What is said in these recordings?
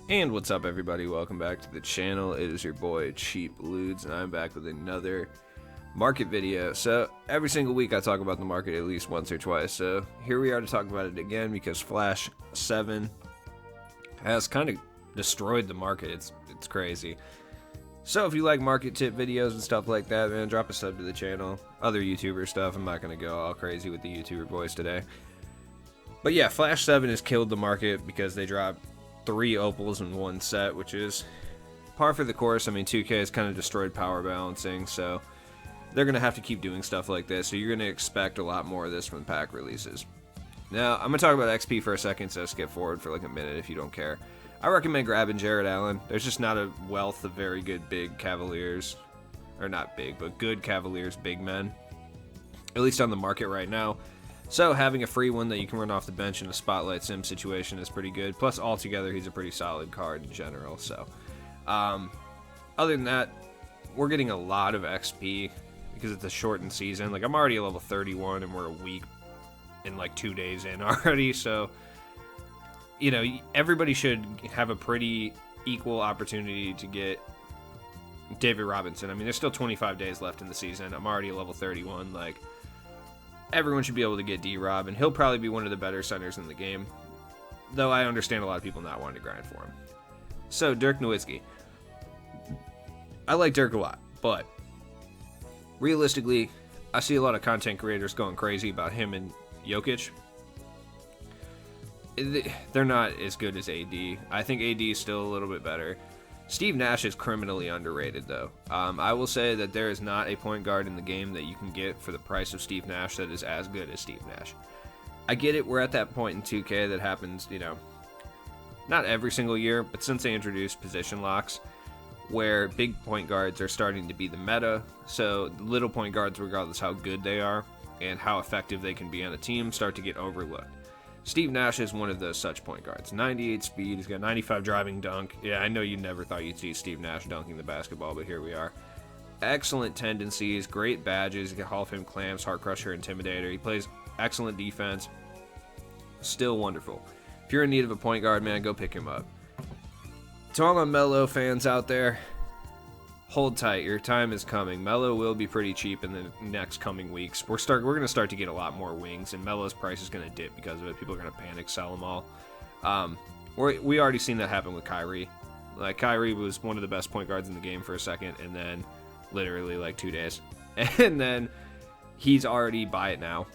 And what's up, everybody? Welcome back to the channel. It is your boy Cheap Ludes, and I'm back with another market video. So every single week I talk about the market at least once or twice, so here we are to talk about it again because Flash 7 has kind of destroyed the market. It's crazy. So if you like market tip videos and stuff like that, man, drop a sub to the channel. Other YouTuber stuff, I'm not going to go all crazy with the YouTuber boys today. But yeah, Flash 7 has killed the market because they dropped 3 opals in one set, which is par for the course. I mean, 2K has kind of destroyed power balancing, so they're going to have to keep doing stuff like this, so you're going to expect a lot more of this when pack releases. Now, I'm going to talk about XP for a second, so skip forward for like a minute if you don't care. I recommend grabbing Jared Allen. There's just not a wealth of very good big Cavaliers, or not big, but good Cavaliers big men, at least on the market right now. So having a free one that you can run off the bench in a spotlight sim situation is pretty good. Plus, altogether, he's a pretty solid card in general. So, other than that, we're getting a lot of XP because it's a shortened season. Like, I'm already a level 31, and we're a week and like 2 days in already. So, you know, everybody should have a pretty equal opportunity to get David Robinson. I mean, there's still 25 days left in the season. I'm already a level 31. Like, everyone should be able to get D-Rob, and he'll probably be one of the better centers in the game, though I understand a lot of people not wanting to grind for him. So, Dirk Nowitzki. I like Dirk a lot, but realistically, I see a lot of content creators going crazy about him and Jokic. They're not as good as AD. I think AD is still a little bit better. Steve Nash is criminally underrated, though. I will say that there is not a point guard in the game that you can get for the price of Steve Nash that is as good as Steve Nash. I get it, we're at that point in 2K that happens, you know, not every single year, but since they introduced position locks, where big point guards are starting to be the meta, so little point guards, regardless how good they are and how effective they can be on a team, start to get overlooked. Steve Nash is one of those such point guards. 98 speed, he's got 95 driving dunk. Yeah, I know you never thought you'd see Steve Nash dunking the basketball, but here we are. Excellent tendencies, great badges, he's got Hall of Fame clamps, Heart Crusher, Intimidator. He plays excellent defense. Still wonderful. If you're in need of a point guard, man, go pick him up. To all my Melo fans out there, hold tight, your time is coming. Melo will be pretty cheap in the next coming weeks. We're going to start to get a lot more wings, and Melo's price is going to dip because of it. People are going to panic sell them all. We already seen that happen with Kyrie. Like, Kyrie was one of the best point guards in the game for a second, and then literally like 2 days. And then he's already buy it now.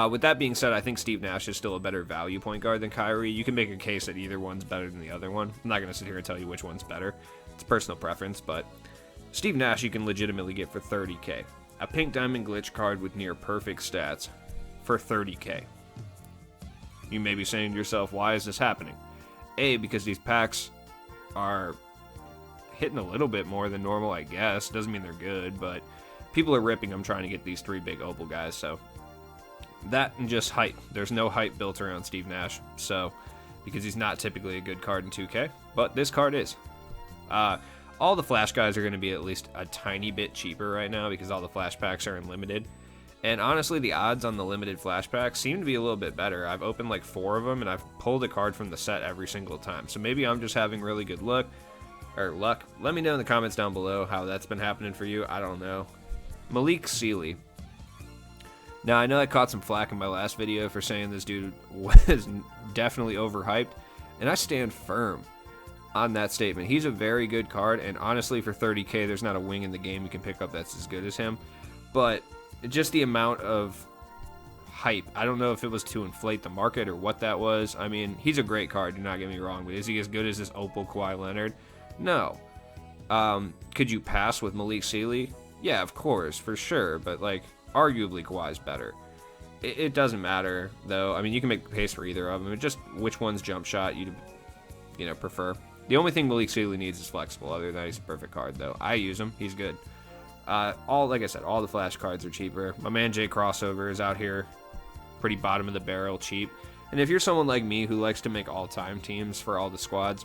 With that being said, I think Steve Nash is still a better value point guard than Kyrie. You can make a case that either one's better than the other one. I'm not going to sit here and tell you which one's better. It's personal preference, but Steve Nash you can legitimately get for 30k. A pink diamond glitch card with near perfect stats for 30k. You may be saying to yourself, why is this happening? A, because these packs are hitting a little bit more than normal, I guess. Doesn't mean they're good, but people are ripping them trying to get these 3 big opal guys, so that and just hype. There's no hype built around Steve Nash, so because he's not typically a good card in 2K, but this card is. All the Flash guys are going to be at least a tiny bit cheaper right now because all the Flash packs are unlimited. And honestly, the odds on the limited Flash packs seem to be a little bit better. I've opened like 4 of them, and I've pulled a card from the set every single time. So maybe I'm just having really good luck. Let me know in the comments down below how that's been happening for you. I don't know. Malik Sealy. Now, I know I caught some flack in my last video for saying this dude was definitely overhyped, and I stand firm on that statement. He's a very good card, and honestly, for 30k, there's not a wing in the game you can pick up that's as good as him. But just the amount of hype, I don't know if it was to inflate the market or what that was. I mean, he's a great card, do not get me wrong, but is he as good as this Opal Kawhi Leonard? No. Could you pass with Malik Sealy? Yeah, of course, for sure, but like, arguably Kawhi's better. It doesn't matter, though. I mean, you can make the case for either of them. It's just which one's jump shot you prefer. The only thing Malik Sealy needs is flexible. Other than that, he's a perfect card, though. I use him. He's good. Like I said, all the Flash cards are cheaper. My man Jay Crossover is out here pretty bottom of the barrel cheap. And if you're someone like me who likes to make all-time teams for all the squads,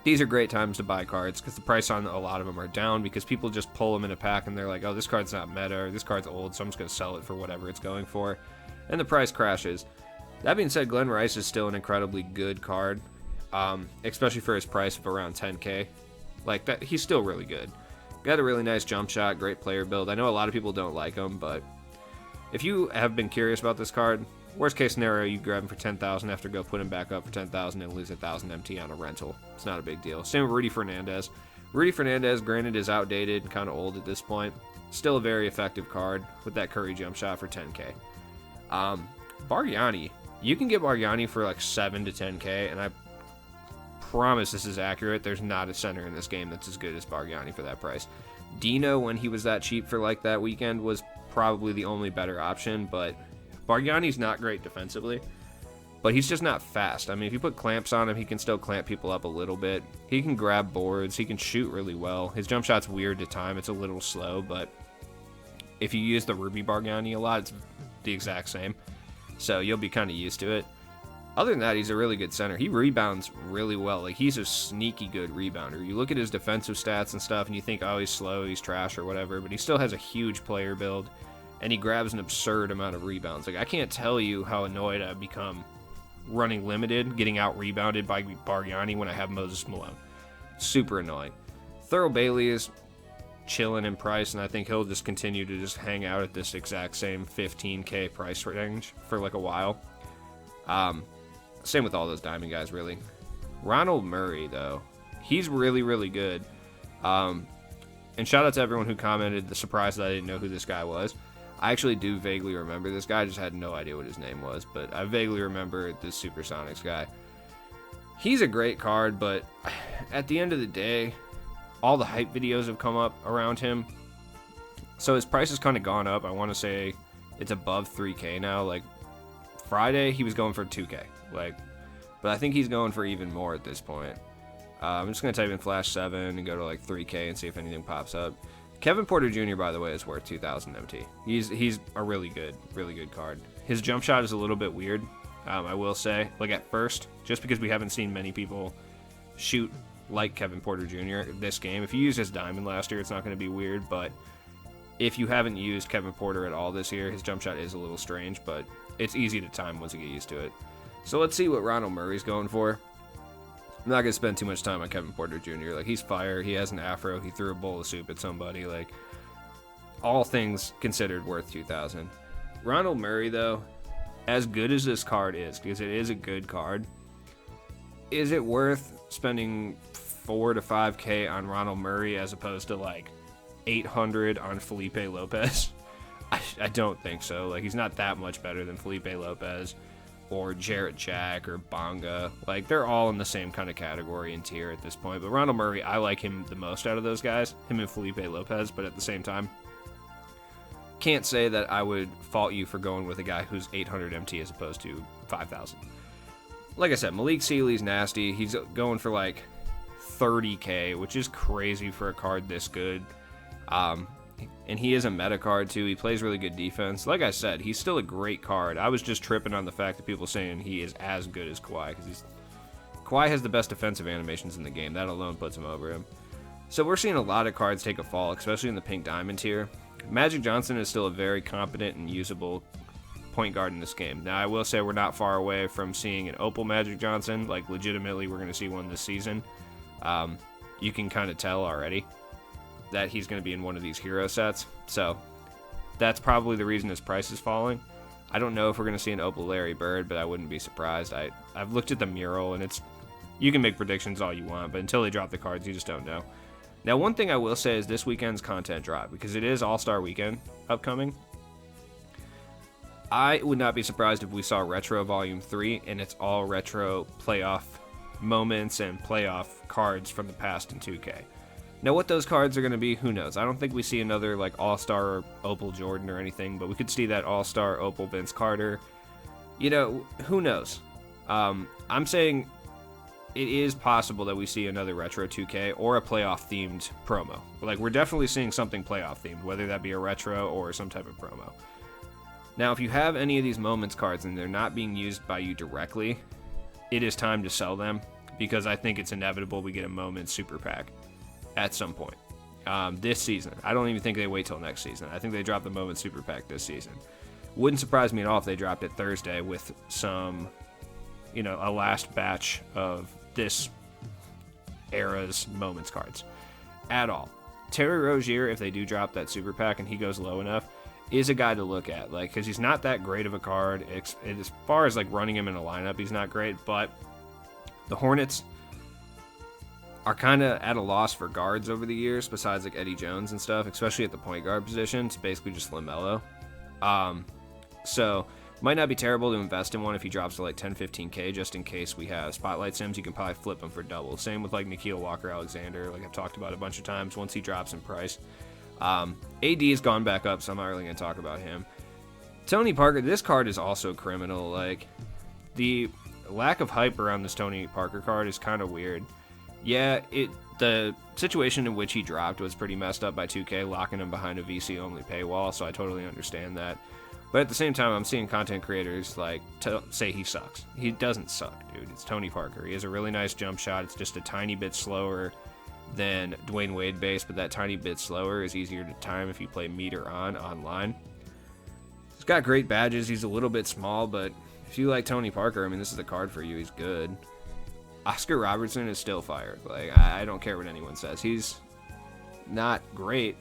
these are great times to buy cards because the price on a lot of them are down because people just pull them in a pack and they're like, oh, this card's not meta, or this card's old, so I'm just going to sell it for whatever it's going for. And the price crashes. That being said, Glenn Rice is still an incredibly good card. especially for his price of around 10K. Like that, he's still really good. Got a really nice jump shot, great player build. I know a lot of people don't like him, but if you have been curious about this card, worst case scenario, you grab him for 10,000 after go put him back up for 10,000 and lose 1,000 MT on a rental. It's not a big deal. Same with Rudy Fernandez. Rudy Fernandez, granted, is outdated and kind of old at this point. Still a very effective card with that Curry jump shot for 10K. Bargnani, you can get Bargnani for like 7 to 10K, and I promise this is accurate. There's not a center in this game that's as good as Bargnani for that price. Dino, when he was that cheap for like that weekend, was probably the only better option, but Bargnani's not great defensively, but he's just not fast. I mean, if you put clamps on him, he can still clamp people up a little bit. He can grab boards. He can shoot really well. His jump shot's weird to time. It's a little slow, but if you use the Ruby Bargnani a lot, it's the exact same. So you'll be kind of used to it. Other than that, he's a really good center. He rebounds really well. Like, he's a sneaky good rebounder. You look at his defensive stats and stuff, and you think, oh, he's slow, he's trash or whatever, but he still has a huge player build, and he grabs an absurd amount of rebounds. Like, I can't tell you how annoyed I've become running limited, getting out-rebounded by Bargnani when I have Moses Malone. Super annoying. Thurl Bailey is chilling in price, and I think he'll just continue to just hang out at this exact same 15K price range for like a while. Same with all those diamond guys, really. Ronald Murray, though, he's really, really good. And shout out to everyone who commented, the surprise that I didn't know who this guy was. I actually do vaguely remember this guy. I just had no idea what his name was, but I vaguely remember this Supersonics guy. He's a great card, but at the end of the day, all the hype videos have come up around him. So his price has kind of gone up. I want to say it's above 3K now. Like, Friday, he was going for 2K. But I think he's going for even more at this point. I'm just going to type in Flash 7 and go to like 3K and see if anything pops up. Kevin Porter Jr., by the way, is worth 2,000 MT. He's a really good card. His jump shot is a little bit weird, I will say. Like, at first, just because we haven't seen many people shoot like Kevin Porter Jr. this game. If you used his diamond last year, it's not going to be weird, but if you haven't used Kevin Porter at all this year, his jump shot is a little strange, but it's easy to time once you get used to it. So let's see what Ronald Murray's going for. I'm not going to spend too much time on Kevin Porter Jr. Like, he's fire. He has an afro. He threw a bowl of soup at somebody. Like, all things considered, worth 2,000. Ronald Murray, though, as good as this card is, because it is a good card, is it worth spending 4 to 5K on Ronald Murray as opposed to, like, 800 on Felipe Lopez? I don't think so. Like, he's not that much better than Felipe Lopez or Jarrett Jack or Bonga. Like, they're all in the same kind of category and tier at this point. But Ronald Murray, I like him the most out of those guys, him and Felipe Lopez, but at the same time, can't say that I would fault you for going with a guy who's 800 MT as opposed to 5,000. Like I said, Malik Sealy's nasty. He's going for like 30K, which is crazy for a card this good. And he is a meta card too. He plays really good defense. Like I said, he's still a great card. I was just tripping on the fact that people saying he is as good as Kawhi, because Kawhi has the best defensive animations in the game. That alone puts him over him. So we're seeing a lot of cards take a fall, especially in the pink diamond tier. Magic Johnson is still a very competent and usable point guard in this game. Now, I will say we're not far away from seeing an Opal Magic Johnson. Like, legitimately, we're going to see one this season. You can kind of tell already that he's going to be in one of these hero sets. So that's probably the reason his price is falling. I don't know if we're going to see an Opal Larry Bird, but I wouldn't be surprised. I've looked at the mural, and you can make predictions all you want, but until they drop the cards, you just don't know. Now, one thing I will say is this weekend's content drop, because it is All-Star Weekend upcoming. I would not be surprised if we saw Retro Volume 3, and it's all retro playoff moments and playoff cards from the past in 2K. Now, what those cards are going to be, who knows? I don't think we see another like All-Star Opal Jordan or anything, but we could see that All-Star Opal Vince Carter. You know, who knows? I'm saying it is possible that we see another Retro 2K or a playoff-themed promo. Like, we're definitely seeing something playoff-themed, whether that be a retro or some type of promo. Now, if you have any of these Moments cards and they're not being used by you directly, it is time to sell them, because I think it's inevitable we get a Moments Super Pack at some point this season. I don't even think they wait till next season. I think they drop the Moments Super Pack this season. Wouldn't surprise me at all if they dropped it Thursday with some, a last batch of this era's Moments cards at all. Terry Rozier, if they do drop that super pack and he goes low enough, is a guy to look at, like, because he's not that great of a card. As far as like running him in a lineup, he's not great, but the Hornets are kind of at a loss for guards over the years, besides like Eddie Jones and stuff, especially at the point guard position. It's basically just LaMelo. So might not be terrible to invest in one if he drops to like 10-15K, just in case we have spotlight sims. You can probably flip him for double. Same with like Nickeil Walker-Alexander, like I've talked about a bunch of times, once he drops in price. AD has gone back up, so I'm not really going to talk about him. Tony Parker, this card is also criminal. Like, the lack of hype around this Tony Parker card is kind of weird. Yeah, the situation in which he dropped was pretty messed up by 2K, locking him behind a VC-only paywall, so I totally understand that. But at the same time, I'm seeing content creators like say he sucks. He doesn't suck, dude. It's Tony Parker. He has a really nice jump shot. It's just a tiny bit slower than Dwayne Wade base, but that tiny bit slower is easier to time if you play meter online. He's got great badges. He's a little bit small, but if you like Tony Parker, I mean, this is the card for you. He's good. Oscar Robertson is still fired. Like, I don't care what anyone says. He's not great,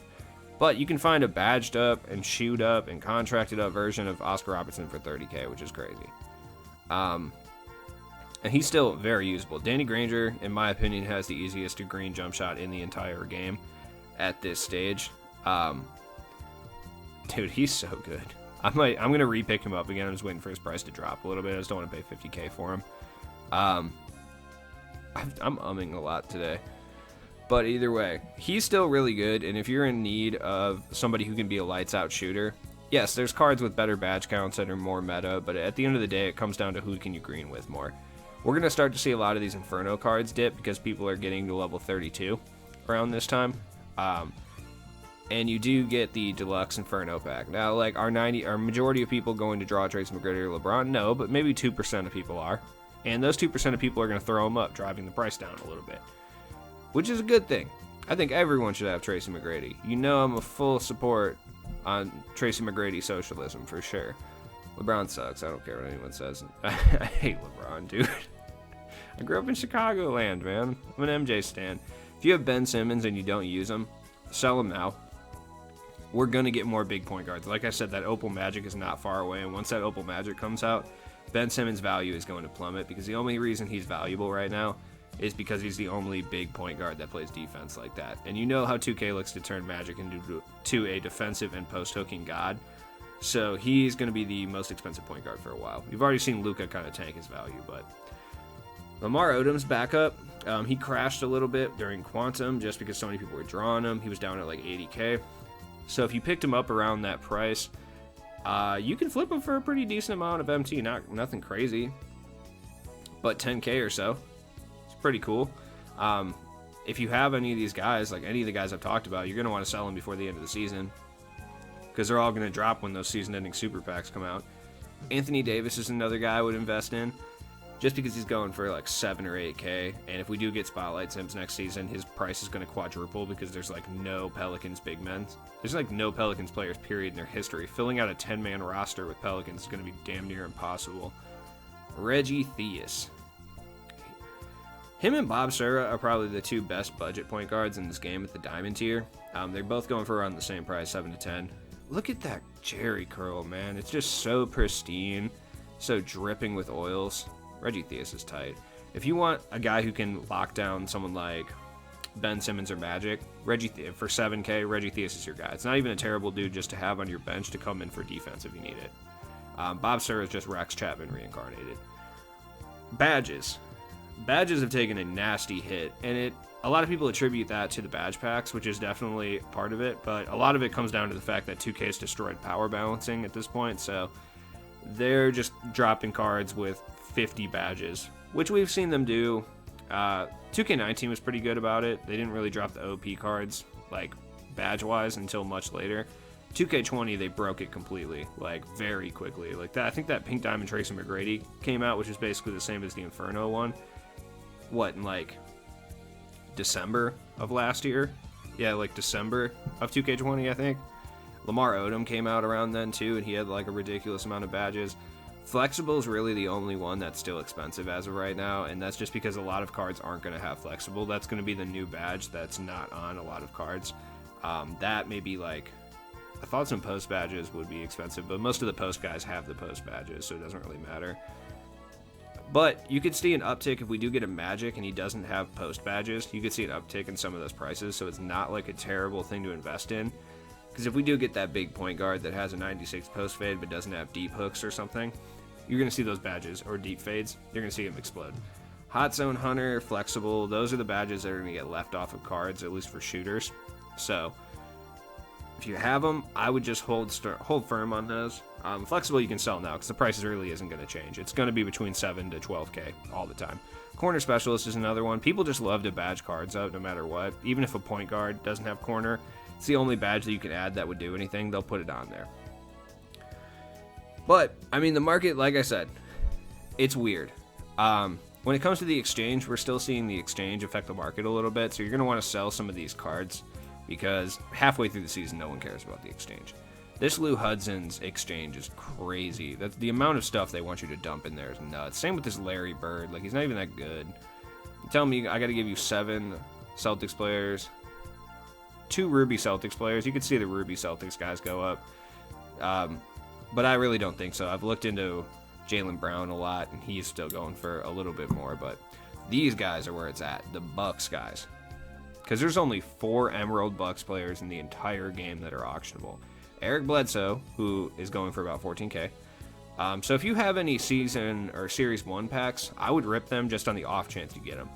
but you can find a badged up and shoot up and contracted up version of Oscar Robertson for 30K, which is crazy. And he's still very usable. Danny Granger, in my opinion, has the easiest to green jump shot in the entire game at this stage. Dude, he's so good. I'm going to repick him up again. I'm just waiting for his price to drop a little bit. I just don't want to pay 50K for him. I'm umming a lot today. But either way, he's still really good. And if you're in need of somebody who can be a lights-out shooter, yes, there's cards with better badge counts that are more meta. But at the end of the day, it comes down to who can you green with more. We're going to start to see a lot of these Inferno cards dip because people are getting to level 32 around this time. And you do get the Deluxe Inferno pack. Now, like, our majority of people going to draw Tracy McGrady or LeBron? No, but maybe 2% of people are. And those 2% of people are going to throw them up, driving the price down a little bit. Which is a good thing. I think everyone should have Tracy McGrady. You know I'm a full support on Tracy McGrady socialism, for sure. LeBron sucks. I don't care what anyone says. I hate LeBron, dude. I grew up in Chicagoland, man. I'm an MJ stan. If you have Ben Simmons and you don't use him, sell him now. We're going to get more big point guards. Like I said, that Opal Magic is not far away, and once that Opal Magic comes out, Ben Simmons' value is going to plummet, because the only reason he's valuable right now is because he's the only big point guard that plays defense like that. And you know how 2K looks to turn Magic into a defensive and post-hooking god. So he's going to be the most expensive point guard for a while. You've already seen Luka kind of tank his value, but Lamar Odom's backup, he crashed a little bit during Quantum just because so many people were drawing him. He was down at like 80K. So if you picked him up around that price, you can flip him for a pretty decent amount of MT. Nothing crazy, but 10K or so. It's pretty cool. If you have any of these guys, like any of the guys I've talked about, you're going to want to sell them before the end of the season, because they're all going to drop when those season-ending super packs come out. Anthony Davis is another guy I would invest in, just because he's going for like 7 or 8K, and if we do get Spotlight Sims next season, his price is going to quadruple, because there's like no Pelicans big men. There's like no Pelicans players, period, in their history. Filling out a 10-man roster with Pelicans is going to be damn near impossible. Reggie Theus. Him and Bob Sura are probably the two best budget point guards in this game at the Diamond tier. They're both going for around the same price, 7 to 10. Look at that Jerry curl, man. It's just so pristine, so dripping with oils. Reggie Theus is tight. If you want a guy who can lock down someone like Ben Simmons or Magic, for 7K, Reggie Theus is your guy. It's not even a terrible dude just to have on your bench to come in for defense if you need it. Bob Sura is just Rex Chapman reincarnated. Badges. Badges have taken a nasty hit, and a lot of people attribute that to the badge packs, which is definitely part of it, but a lot of it comes down to the fact that 2K has destroyed power balancing at this point, so they're just dropping cards with 50 badges, which we've seen them do. 2K19 was pretty good about it. They didn't really drop the OP cards, like, badge-wise until much later. 2K20, they broke it completely, like, very quickly. Like, that, I think that Pink Diamond Tracy McGrady came out, which is basically the same as the Inferno one. In, like, December of last year? Yeah, like, December of 2K20, I think. Lamar Odom came out around then, too, and he had, like, a ridiculous amount of badges. Flexible is really the only one that's still expensive as of right now, and that's just because a lot of cards aren't going to have flexible. That's going to be the new badge that's not on a lot of cards. That may be like, I thought some post badges would be expensive, but most of the post guys have the post badges, so it doesn't really matter. But you could see an uptick if we do get a Magic and he doesn't have post badges. You could see an uptick in some of those prices, so it's not like a terrible thing to invest in. Because if we do get that big point guard that has a 96 post fade but doesn't have deep hooks or something, you're going to see those badges, or deep fades, you're going to see them explode. Hot Zone Hunter, Flexible, those are the badges that are going to get left off of cards, at least for shooters. So if you have them, I would just hold firm on those. Flexible you can sell now because the price really isn't going to change. It's going to be between 7 to 12K all the time. Corner Specialist is another one. People just love to badge cards up no matter what. Even if a point guard doesn't have corner, it's the only badge that you can add that would do anything. They'll put it on there. But, I mean, the market, like I said, it's weird. When it comes to the exchange, we're still seeing the exchange affect the market a little bit, so you're going to want to sell some of these cards because halfway through the season, no one cares about the exchange. This Lou Hudson's exchange is crazy. That's the amount of stuff they want you to dump in there is nuts. Same with this Larry Bird. Like, he's not even that good. Tell me I got to give you 7 Celtics players, 2 Ruby Celtics players. You could see the Ruby Celtics guys go up. But I really don't think so. I've looked into Jaylen Brown a lot, and he's still going for a little bit more. But these guys are where it's at, the Bucks guys. Because there's only 4 Emerald Bucks players in the entire game that are auctionable. Eric Bledsoe, who is going for about 14K. So if you have any season or Series 1 packs, I would rip them just on the off chance you get them.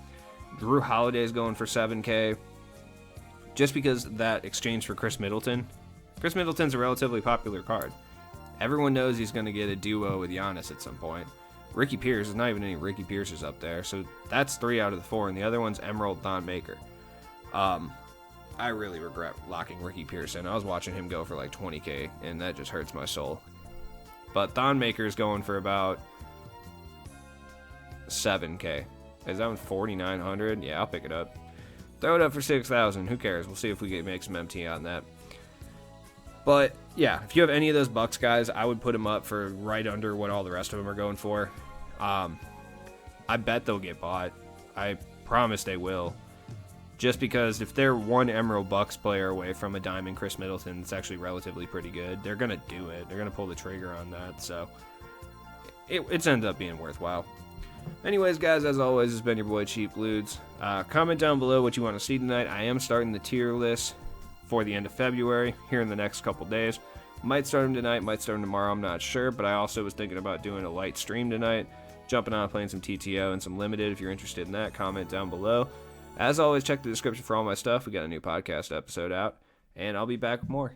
Drew Holiday is going for 7K. Just because that exchange for Chris Middleton. Chris Middleton's a relatively popular card. Everyone knows he's going to get a duo with Giannis at some point. Ricky Pierce, there's not even any Ricky Pierces up there. So that's 3 out of the 4, and the other one's Emerald Thon Maker. I really regret locking Ricky Pierce in. I was watching him go for like 20K, and that just hurts my soul. But Thon Maker's going for about 7K. Is that one 4,900? Yeah, I'll pick it up. Throw it up for 6,000. Who cares? We'll see if we can make some MT on that. But yeah, if you have any of those Bucks guys, I would put them up for right under what all the rest of them are going for. I bet they'll get bought. I promise they will. Just because if they're one Emerald Bucks player away from a Diamond Chris Middleton, it's actually relatively pretty good. They're going to do it. They're going to pull the trigger on that. So it's ended up being worthwhile. Anyways, guys, as always, it's been your boy Cheap Ludes. Comment down below what you want to see tonight. I am starting the tier list for the end of February here in the next couple days. Might start them tonight, might start them tomorrow, I'm not sure, but I also was thinking about doing a light stream tonight, jumping on playing some TTO and some Limited. If you're interested in that, comment down below. As always, check the description for all my stuff. We got a new podcast episode out, and I'll be back with more.